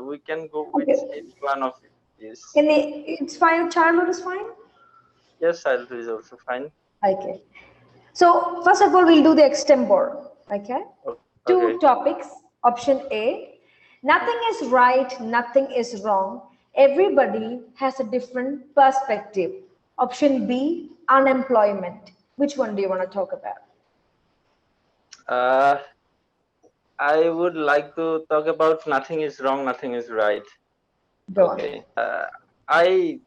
we can go with Okay. any one of these. It's fine. Childhood is fine. Yes, childhood is also fine. Okay. So first of all, we'll do the extempore. Okay. Two Okay. topics. Option A: nothing is right, nothing is wrong. Everybody has a different perspective. Option B: unemployment. Which one do you want to talk about? Uh, I would like to talk about nothing is wrong, nothing is right. Go on. Okay. I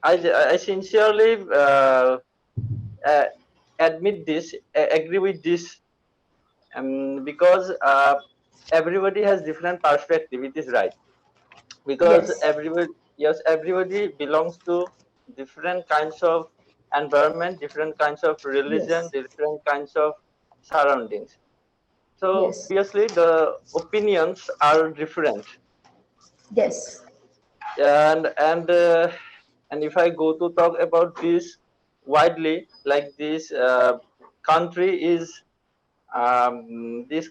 I sincerely uh, admit this, agree with this, because everybody has different perspective. It is right because Yes. everybody, yes, everybody belongs to different kinds of environment, different kinds of religion, Yes. different kinds of surroundings. So Yes. obviously the opinions are different, Yes. and and if I go to talk about this widely, like this country is this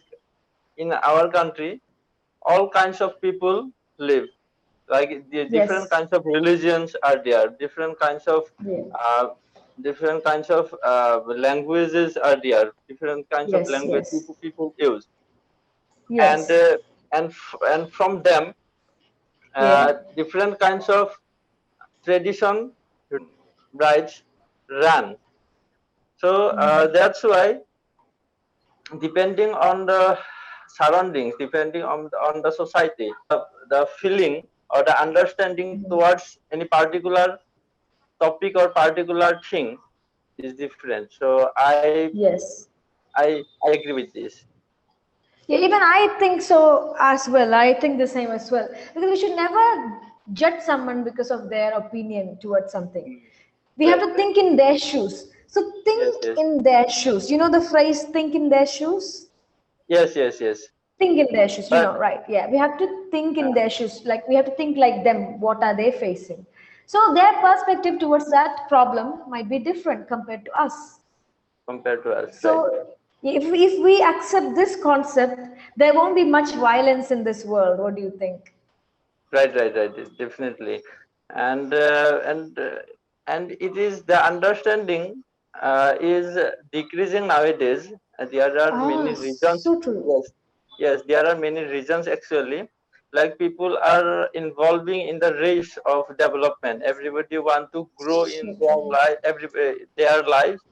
in our country, all kinds of people live. Like the different Yes. kinds of religions are there, Yeah. uh, different kinds of languages are there, different kinds of Yes. language Yes. people use, and Yes. and from them Yeah. different kinds of tradition rights run. So that's why, depending on the surroundings, depending on the society, the feeling or the understanding towards any particular topic or particular thing is different. So Yes. I agree with this. Yeah, even I think so as well. I think the same as well. Because we should never judge someone because of their opinion towards something. We have Right, to right. think in their shoes. So Yes, think yes, in their shoes. You know the phrase think in their shoes? yes, yes, yes. Think in their shoes, But right? Yeah, we have to think in uh, their shoes. Like we have to think like them. What are they facing? So their perspective towards that problem might be different compared to us. compared to us, right, So if we accept this concept, there won't be much violence in this world. What do you think? right, definitely, and and it is the understanding is decreasing nowadays. There are Ah, many reasons. so true. Yes, yes, there are many reasons actually. Like people are involving in the race of development. Everybody want to grow in So their true. life, their lives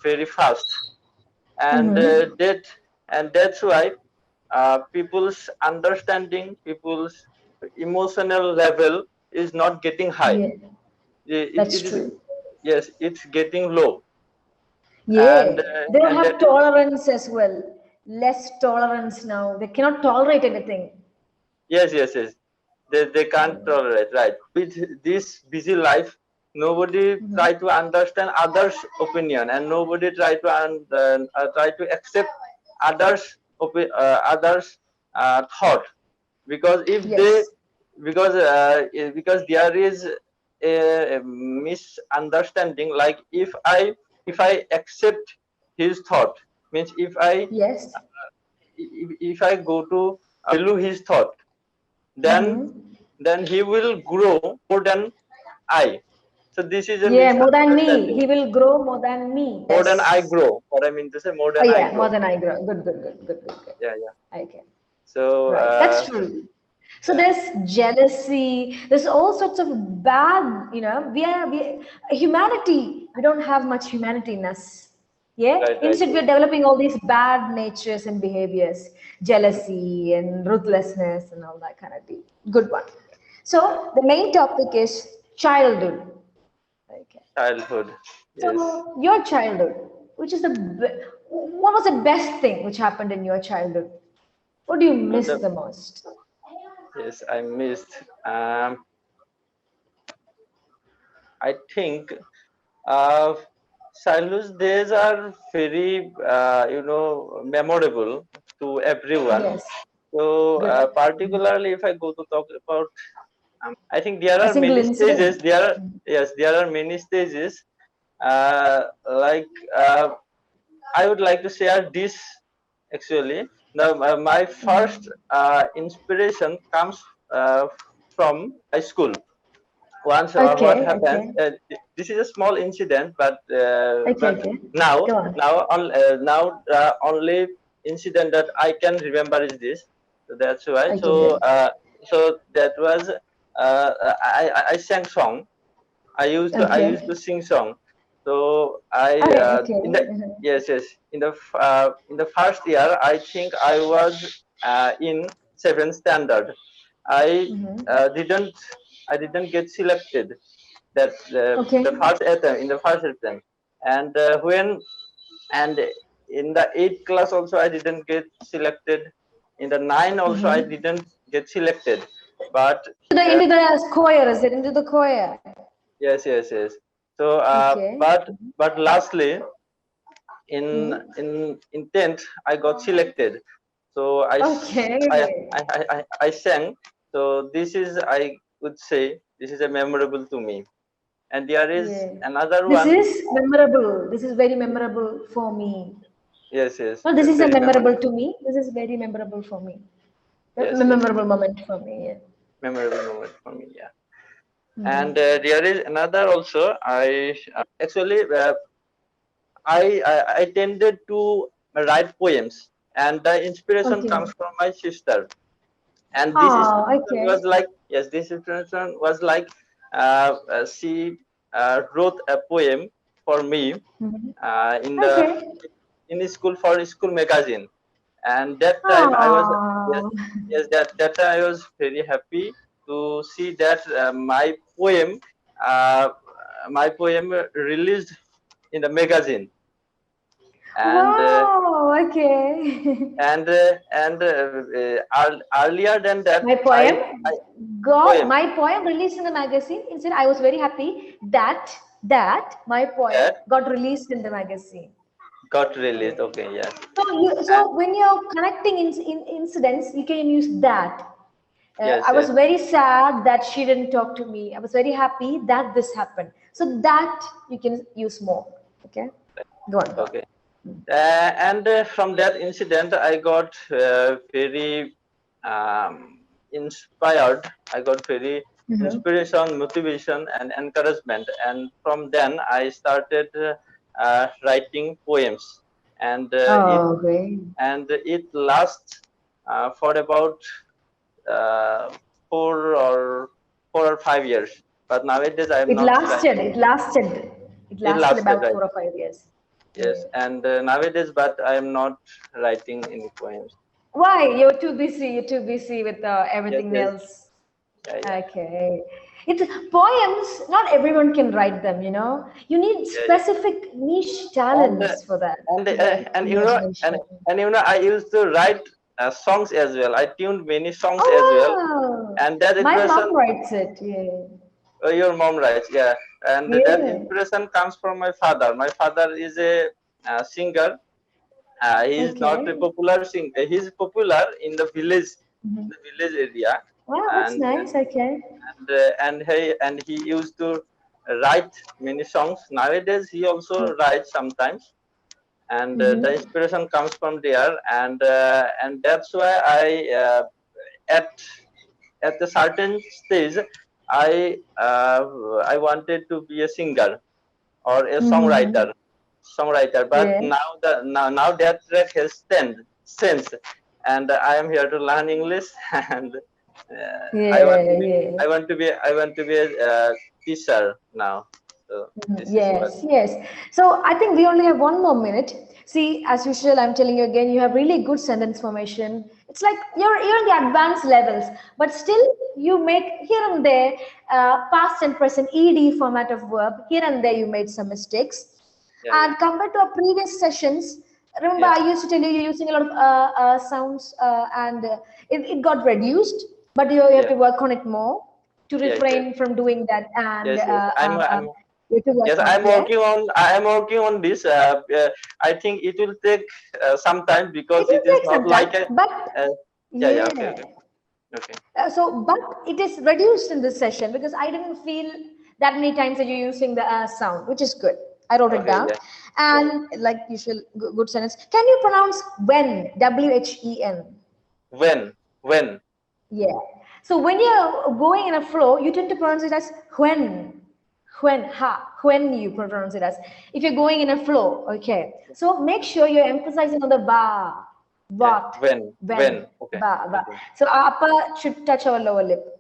very fast, and Mm-hmm. that's why people's understanding, people's emotional level is not getting high. Yeah, It that's is, true. yes, it's getting low, Yeah, they don't and that have is, tolerance as well. Less tolerance now. They cannot tolerate anything. yes. They can't tolerate, right? With this busy life, nobody try to understand others' opinion, and nobody try to try to accept others thought, because if they, Yes. because there is a misunderstanding. Like if I accept his thought, means Yes. if I go to value his thought, then Mm-hmm. he will grow more than I. So this is a Yeah, more than me. misunderstanding. He will grow more than me. More than I Yes. grow. What I mean to say, more Oh than I yeah, more grow. than I grow. Good. Yeah. Okay. So Right. That's true. So yeah, there's jealousy. There's all sorts of bad. We humanity. We don't have much humanity in us. Yeah. right. Instead, we're developing all these bad natures and behaviors, jealousy and ruthlessness and all that kind of thing. Good one. Yeah. So the main topic is childhood. Okay. Childhood. Yes. So your childhood, what was the best thing which happened in your childhood? What do you miss The, the most? yes, I missed. I think uh, childhood days are very memorable to everyone. Yes, So good. particularly if I go to talk about, I think there A are single many stages. incident. There are many stages. Like I would like to share this actually. Now, my Mhm. first inspiration comes from my school. Once, what Okay, happens? okay, This is a small incident, okay, but okay. now Go on. only incident that I can remember is this. So that's why. Okay, good. So that was I sang song. I used Okay. to sing song. So I Okay, okay. in the yes, yes, in the first year I think I was in seventh standard. I Mm-hmm. didn't get selected that the Okay. first attempt in the first attempt, and when and in the eighth class also I didn't get selected. In the nine also I Mm-hmm. didn't get selected, but Into the choir, is it? Into the choir. yes, yes, yes. So Okay. but lastly Mm-hmm. in 10th I got selected. So Okay. I sang. So this is, I would say, this is a memorable to me. And there is Yeah. another This one. is memorable. This is very memorable for me. Yes, yes, Well, this is a very memorable memorable. to me. This is very memorable for me. Yes, yes, Memorable moment for me. Yeah. memorable moment for me. Yeah. And Mm-hmm. there is another also. I actually I tended to write poems, and the inspiration Okay. comes from my sister. And this Oh, inspiration was okay. like, yes, this inspiration was like she wrote a poem for me Mm-hmm. in Okay. the school, for school magazine. And that time I was, yes, Oh. yes, that time I was very happy to see that uh, my poem released in the magazine. And Wow. Okay. earlier than that, My poem I got poem my poem released in the magazine. Instead, I was very happy that my poem that got released in the magazine. got released. Yeah. Okay, yes. And So when you're connecting incidents, you can use that. yes, I was yes. very sad that she didn't talk to me. I was very happy that this happened. So that you can use more. Okay, go on, go on. Okay. And from that incident, I got very inspired. I got very Mhm. inspiration, motivation, and encouragement. And from then, I started writing poems. And Oh, great. it lasts for about uh, 4 or 5 years. But nowadays, I am It not lasted. writing. It lasted. It It lasted lasted, about right? 4 or 5 years. Yes, Yeah. and nowadays, but I am not writing any poems. Why? You're too busy. You're too busy with Yes, everything yes, else. yeah, yeah, Okay. It's poems, not everyone can write them, you know. You need yeah, yeah. specific niche And talents for that. Yeah, and imagination. I used to write songs as well. I tuned many songs as well, Oh, wow. and that My inspiration, mom writes it. Yeah. your mom writes, yeah, and that Yeah. inspiration comes from my father. My father is a singer. He is not a Okay. popular singer. He is popular in Mhm. the village area, Wow, that's and nice. Okay. and he used to write many songs. Nowadays, he also writes sometimes, and the Mm-hmm. inspiration comes from there, and that's why at at a certain stage, I wanted to be a singer or a Mm-hmm. songwriter. But Yeah. now that track has sense, and I am here to learn English, and I want Yeah, to be yeah. I want to be a teacher now. So Mhm. this is what. Yes, yes. So I think we only have 1 more minute. See, as usual, I'm telling you again, you have really good sentence formation. It's like you're in the advanced levels, but still you make here and there past and present ed format of verb. Here and there you made some mistakes. Yeah, yeah, And compared to our previous sessions, remember yeah, I used to tell you you're using a lot of sounds and it got reduced, but you have yeah, to work on it more to yes, yes, refrain from doing that and yes, yes. you have to work Yes, on it. Yeah, I am working on this. I think it will take some time, it because it will is take not some like time, a. but Uh, yeah, yeah. Okay, yeah. okay, okay. But it is reduced in this session because I didn't feel that many times that you're using the sound, which is good. I wrote it Okay, down. yeah. And like usual, good sentence. Can you pronounce when? When. When. Yeah. So when you're going in a flow, you tend to pronounce it as when. When you pronounce it as. If you're going in a flow, okay. So make sure you're emphasizing on the ba, Yeah. what, When. when, Okay. ba, ba. Okay. So our upper should touch our lower lip.